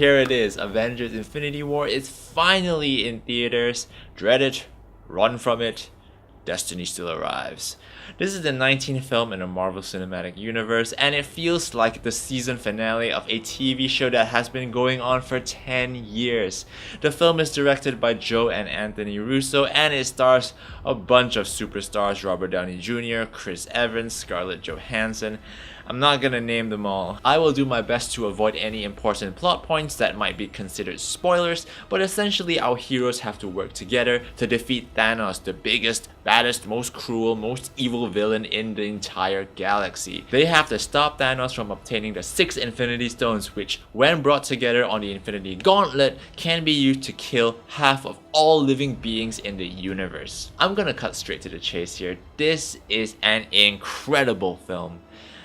here it is. Avengers Infinity War is finally in theaters. Dread it, run from it, destiny still arrives. This is the 19th film in the Marvel Cinematic Universe, and it feels like the season finale of a TV show that has been going on for 10 years. The film is directed by Joe and Anthony Russo, and it stars a bunch of superstars: Robert Downey Jr., Chris Evans, Scarlett Johansson. I'm not gonna name them all. I will do my best to avoid any important plot points that might be considered spoilers, but essentially our heroes have to work together to defeat Thanos, the biggest, baddest, most cruel, most evil villain in the entire galaxy. They have to stop Thanos from obtaining the 6 Infinity Stones, which, when brought together on the Infinity Gauntlet, can be used to kill half of all living beings in the universe. I'm gonna cut straight to the chase here. This is an incredible film.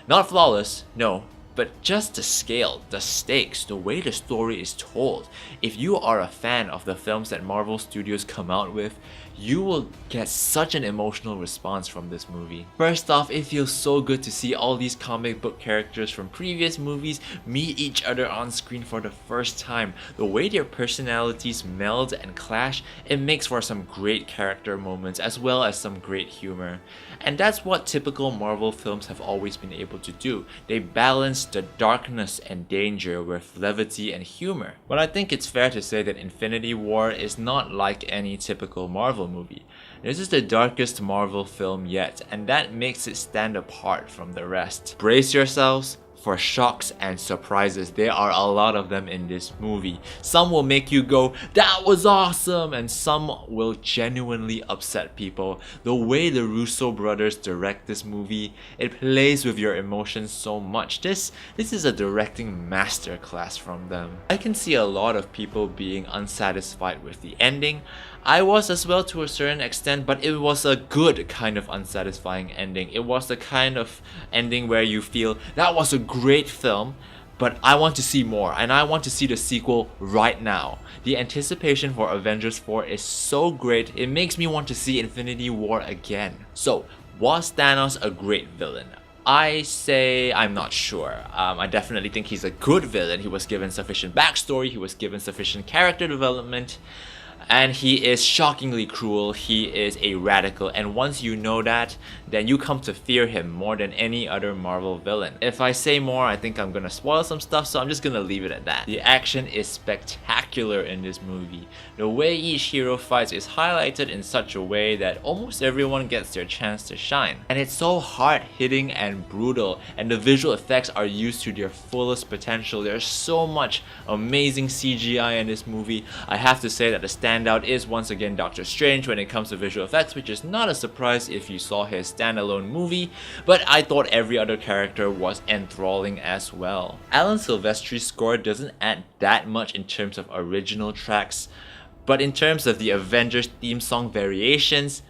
Not flawless, no, but just the scale, the stakes, the way the story is told. If you are a fan of the films that Marvel Studios come out with, you will get such an emotional response from this movie. First off, it feels so good to see all these comic book characters from previous movies meet each other on screen for the first time. The way their personalities meld and clash, it makes for some great character moments as well as some great humor. And that's what typical Marvel films have always been able to do. They balance the darkness and danger with levity and humor. But I think it's fair to say that Infinity War is not like any typical Marvel movie. This is the darkest Marvel film yet, and that makes it stand apart from the rest. Brace yourselves for shocks and surprises. There are a lot of them in this movie. Some will make you go, "That was awesome!" and some will genuinely upset people. The way the Russo brothers direct this movie, it plays with your emotions so much. This is a directing masterclass from them. I can see a lot of people being unsatisfied with the ending. I was as well to a certain extent, but it was a good kind of unsatisfying ending. It was the kind of ending where you feel, that was a great film, but I want to see more, and I want to see the sequel right now. The anticipation for Avengers 4 is so great, it makes me want to see Infinity War again. So, was Thanos a great villain? I say I'm not sure. I definitely think he's a good villain. He was given sufficient backstory, he was given sufficient character development, and he is shockingly cruel. He is a radical, and once you know that, then you come to fear him more than any other Marvel villain. If I say more, I think I'm gonna spoil some stuff, so I'm just gonna leave it at that. The action is spectacular in this movie. The way each hero fights is highlighted in such a way that almost everyone gets their chance to shine. And it's so hard-hitting and brutal, and the visual effects are used to their fullest potential. There's so much amazing CGI in this movie. I have to say that the standout is once again Doctor Strange when it comes to visual effects, which is not a surprise if you saw his standalone movie, but I thought every other character was enthralling as well. Alan Silvestri's score doesn't add that much in terms of original tracks, but in terms of the Avengers theme song variations,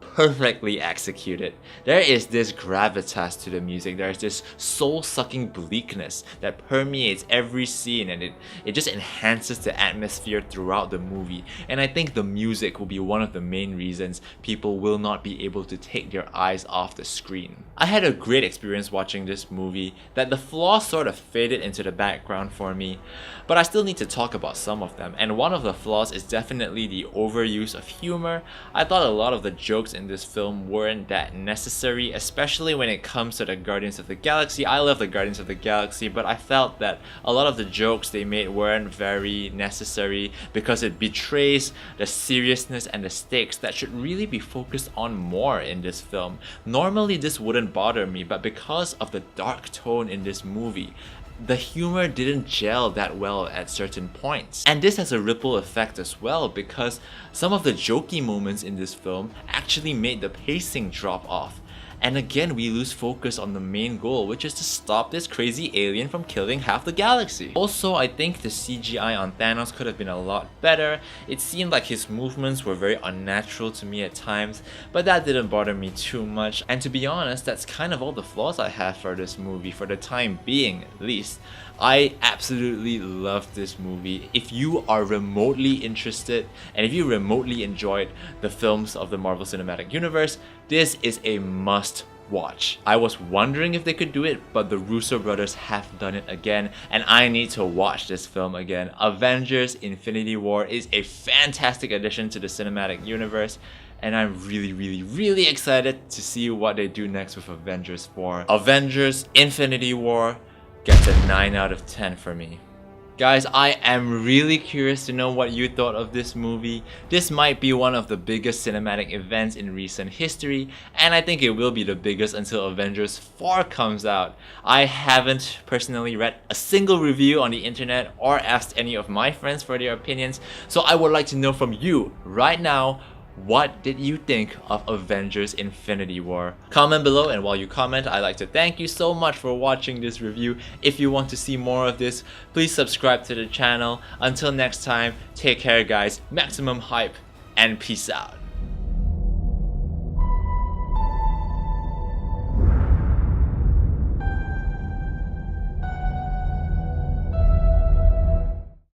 perfectly executed. There is this gravitas to the music, there is this soul-sucking bleakness that permeates every scene, and it just enhances the atmosphere throughout the movie. And I think the music will be one of the main reasons people will not be able to take their eyes off the screen. I had a great experience watching this movie, that the flaws sort of faded into the background for me, but I still need to talk about some of them, and one of the flaws is definitely the overuse of humor. I thought a lot of the jokes in this film weren't that necessary, especially when it comes to the Guardians of the Galaxy. I love the Guardians of the Galaxy, but I felt that a lot of the jokes they made weren't very necessary because it betrays the seriousness and the stakes that should really be focused on more in this film. Normally this wouldn't bother me, but because of the dark tone in this movie, the humor didn't gel that well at certain points. And this has a ripple effect as well, because some of the jokey moments in this film actually made the pacing drop off. And again, we lose focus on the main goal, which is to stop this crazy alien from killing half the galaxy. Also, I think the CGI on Thanos could have been a lot better. It seemed like his movements were very unnatural to me at times, but that didn't bother me too much. And to be honest, that's kind of all the flaws I have for this movie, for the time being at least. I absolutely love this movie. If you are remotely interested, and if you remotely enjoyed the films of the Marvel Cinematic Universe, this is a must watch. I was wondering if they could do it, but the Russo brothers have done it again, and I need to watch this film again. Avengers Infinity War is a fantastic addition to the cinematic universe, and I'm really excited to see what they do next with Avengers 4. Avengers Infinity War gets a 9 out of 10 for me. Guys, I am really curious to know what you thought of this movie. This might be one of the biggest cinematic events in recent history, and I think it will be the biggest until Avengers 4 comes out. I haven't personally read a single review on the internet or asked any of my friends for their opinions, so I would like to know from you right now, what did you think of Avengers Infinity War? Comment below, and while you comment, I'd like to thank you so much for watching this review. If you want to see more of this, please subscribe to the channel. Until next time, take care guys, maximum hype, and peace out.